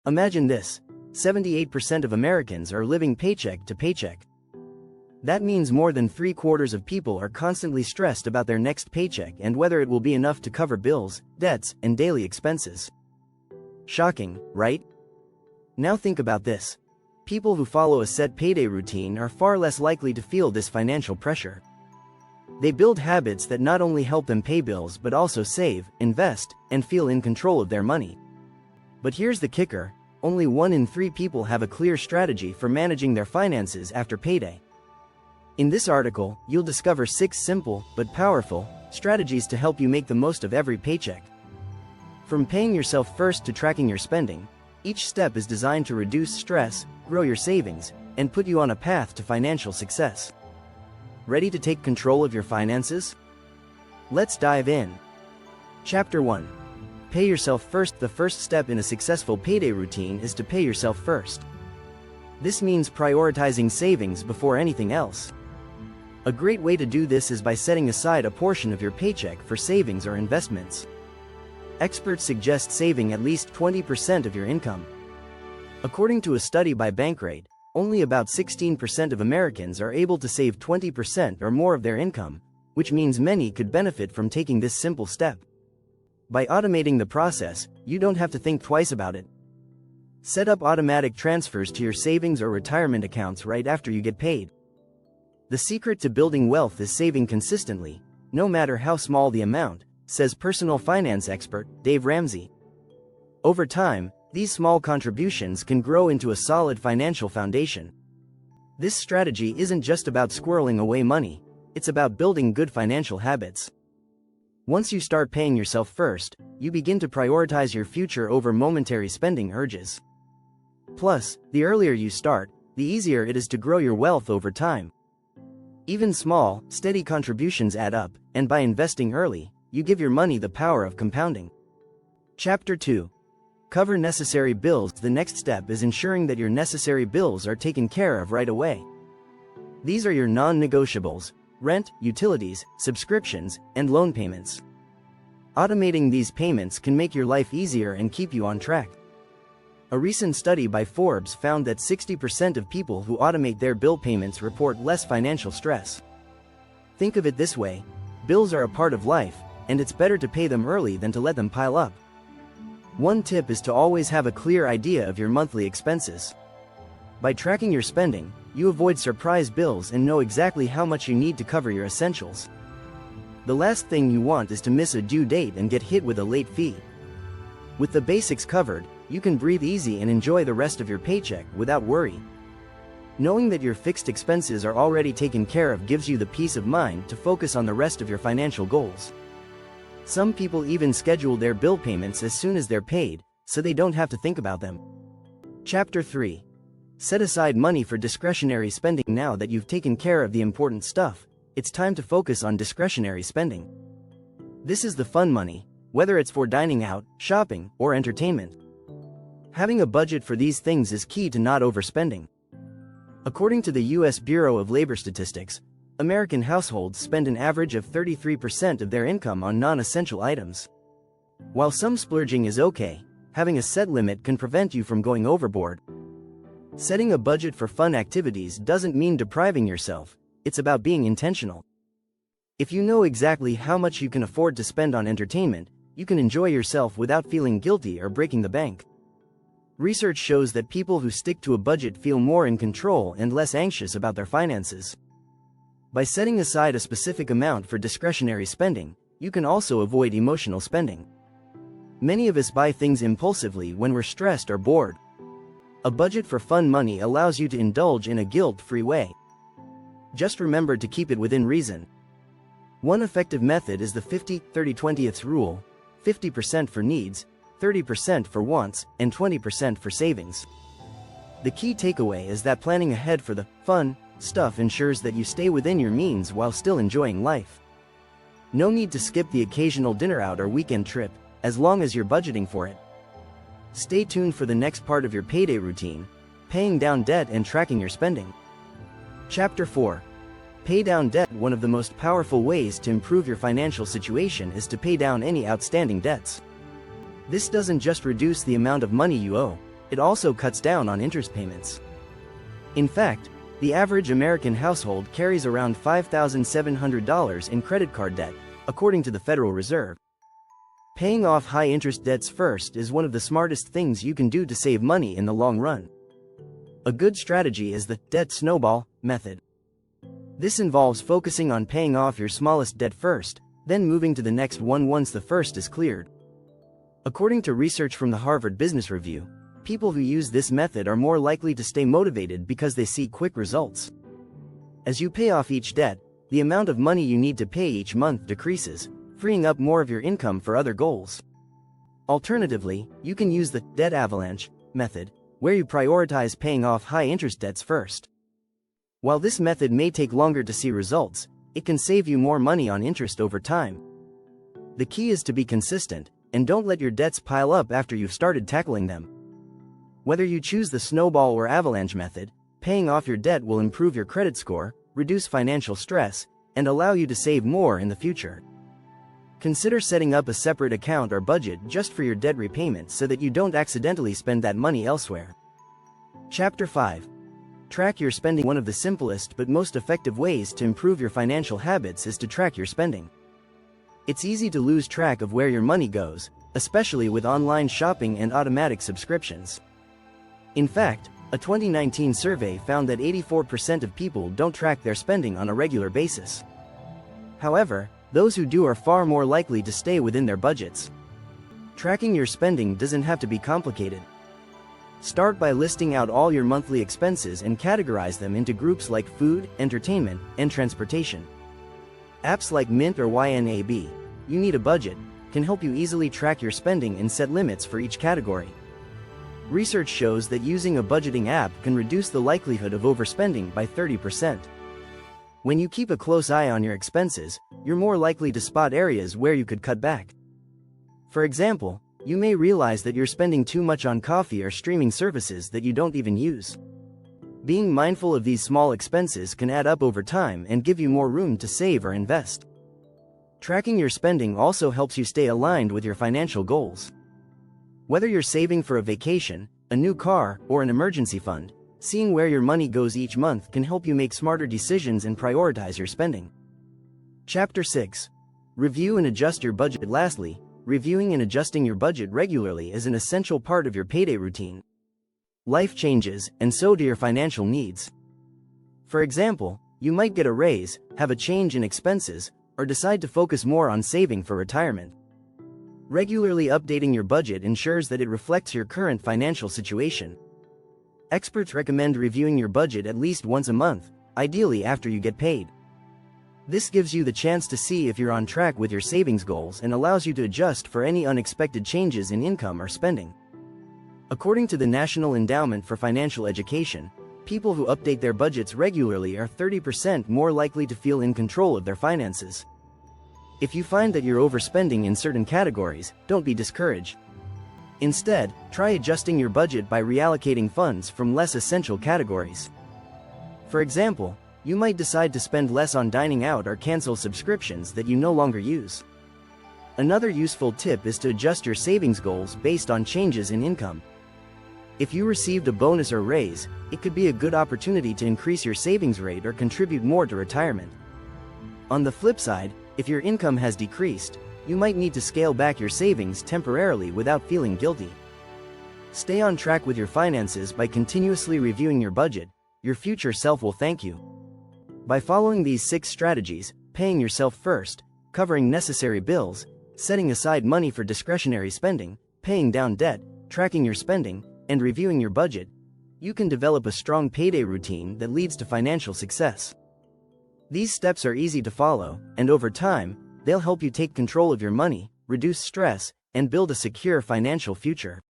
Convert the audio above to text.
Imagine this: 78% of Americans are living paycheck to paycheck. That means more than 3/4 of people are constantly stressed about their next paycheck and whether it will be enough to cover bills, debts, and daily expenses. Shocking, right? Now think about this. People who follow a set payday routine are far less likely to feel this financial pressure. They build habits that not only help them pay bills but also save, invest, and feel in control of their money. But here's the kicker: only 1 in 3 people have a clear strategy for managing their finances after payday. In this article, you'll discover 6 simple, but powerful, strategies to help you make the most of every paycheck. From paying yourself first to tracking your spending, each step is designed to reduce stress, grow your savings, and put you on a path to financial success. Ready to take control of your finances? Let's dive in. Chapter 1. Pay yourself first. The first step in a successful payday routine is to pay yourself first. This means prioritizing savings before anything else. A great way to do this is by setting aside a portion of your paycheck for savings or investments. Experts suggest saving at least 20% of your income. According to a study by Bankrate, only about 16% of Americans are able to save 20% or more of their income, which means many could benefit from taking this simple step. By automating the process, you don't have to think twice about it. Set up automatic transfers to your savings or retirement accounts right after you get paid. The secret to building wealth is saving consistently, no matter how small the amount, says personal finance expert Dave Ramsey. Over time, these small contributions can grow into a solid financial foundation. This strategy isn't just about squirreling away money, it's about building good financial habits. Once you start paying yourself first, you begin to prioritize your future over momentary spending urges. Plus, the earlier you start, the easier it is to grow your wealth over time. Even small, steady contributions add up, and by investing early, you give your money the power of compounding. Chapter 2. Cover necessary bills. The next step is ensuring that your necessary bills are taken care of right away. These are your non-negotiables: rent, utilities, subscriptions, and loan payments. Automating these payments can make your life easier and keep you on track. A recent study by Forbes found that 60% of people who automate their bill payments report less financial stress. Think of it this way: bills are a part of life, and it's better to pay them early than to let them pile up. One tip is to always have a clear idea of your monthly expenses. By tracking your spending, you avoid surprise bills and know exactly how much you need to cover your essentials. The last thing you want is to miss a due date and get hit with a late fee. With the basics covered, you can breathe easy and enjoy the rest of your paycheck without worry. Knowing that your fixed expenses are already taken care of gives you the peace of mind to focus on the rest of your financial goals. Some people even schedule their bill payments as soon as they're paid, so they don't have to think about them. Chapter 3. Set aside money for discretionary spending. Now that you've taken care of the important stuff, it's time to focus on discretionary spending. This is the fun money, whether it's for dining out, shopping, or entertainment. Having a budget for these things is key to not overspending. According to the U.S. Bureau of Labor Statistics, American households spend an average of 33% of their income on non-essential items. While some splurging is okay, having a set limit can prevent you from going overboard. Setting a budget for fun activities doesn't mean depriving yourself, it's about being intentional. If you know exactly how much you can afford to spend on entertainment, you can enjoy yourself without feeling guilty or breaking the bank. Research shows that people who stick to a budget feel more in control and less anxious about their finances. By setting aside a specific amount for discretionary spending, you can also avoid emotional spending. Many of us buy things impulsively when we're stressed or bored. A budget for fun money allows you to indulge in a guilt-free way. Just remember to keep it within reason. One effective method is the 50-30-20 rule: 50% for needs, 30% for wants, and 20% for savings. The key takeaway is that planning ahead for the fun stuff ensures that you stay within your means while still enjoying life. No need to skip the occasional dinner out or weekend trip, as long as you're budgeting for it. Stay tuned for the next part of your payday routine: paying down debt and tracking your spending. Chapter 4. Pay down debt. One of the most powerful ways to improve your financial situation is to pay down any outstanding debts. This doesn't just reduce the amount of money you owe, It also cuts down on interest payments. In fact, the average American household carries around $5,700 in credit card debt, according to the Federal Reserve. Paying off high-interest debts first is one of the smartest things you can do to save money in the long run. A good strategy is the debt snowball method. This involves focusing on paying off your smallest debt first, then moving to the next one once the first is cleared. According to research from the Harvard Business Review, people who use this method are more likely to stay motivated because they see quick results. As you pay off each debt, the amount of money you need to pay each month decreases, freeing up more of your income for other goals. Alternatively, you can use the debt avalanche method, where you prioritize paying off high-interest debts first. While this method may take longer to see results, it can save you more money on interest over time. The key is to be consistent, and don't let your debts pile up after you've started tackling them. Whether you choose the snowball or avalanche method, paying off your debt will improve your credit score, reduce financial stress, and allow you to save more in the future. Consider setting up a separate account or budget just for your debt repayment so that you don't accidentally spend that money elsewhere. Chapter 5. Track your spending. One of the simplest but most effective ways to improve your financial habits is to track your spending. It's easy to lose track of where your money goes, especially with online shopping and automatic subscriptions. In fact, a 2019 survey found that 84% of people don't track their spending on a regular basis. However, those who do are far more likely to stay within their budgets. Tracking your spending doesn't have to be complicated. Start by listing out all your monthly expenses and categorize them into groups like food, entertainment, and transportation. Apps like Mint or YNAB, You Need a Budget, can help you easily track your spending and set limits for each category. Research shows that using a budgeting app can reduce the likelihood of overspending by 30%. When you keep a close eye on your expenses, you're more likely to spot areas where you could cut back. For example, you may realize that you're spending too much on coffee or streaming services that you don't even use. Being mindful of these small expenses can add up over time and give you more room to save or invest. Tracking your spending also helps you stay aligned with your financial goals. Whether you're saving for a vacation, a new car, or an emergency fund, seeing where your money goes each month can help you make smarter decisions and prioritize your spending. Chapter 6. Review and adjust your budget. Lastly, reviewing and adjusting your budget regularly is an essential part of your payday routine. Life changes, and so do your financial needs. For example, you might get a raise, have a change in expenses, or decide to focus more on saving for retirement. Regularly updating your budget ensures that it reflects your current financial situation. Experts recommend reviewing your budget at least once a month, ideally after you get paid. This gives you the chance to see if you're on track with your savings goals and allows you to adjust for any unexpected changes in income or spending. According to the National Endowment for Financial Education, people who update their budgets regularly are 30% more likely to feel in control of their finances. If you find that you're overspending in certain categories, don't be discouraged. Instead, try adjusting your budget by reallocating funds from less essential categories. For example, you might decide to spend less on dining out or cancel subscriptions that you no longer use. Another useful tip is to adjust your savings goals based on changes in income. If you received a bonus or raise, it could be a good opportunity to increase your savings rate or contribute more to retirement. On the flip side, if your income has decreased, you might need to scale back your savings temporarily without feeling guilty. Stay on track with your finances by continuously reviewing your budget. Your future self will thank you. By following these 6 strategies, paying yourself first, covering necessary bills, setting aside money for discretionary spending, paying down debt, tracking your spending, and reviewing your budget, you can develop a strong payday routine that leads to financial success. These steps are easy to follow, and over time, they'll help you take control of your money, reduce stress, and build a secure financial future.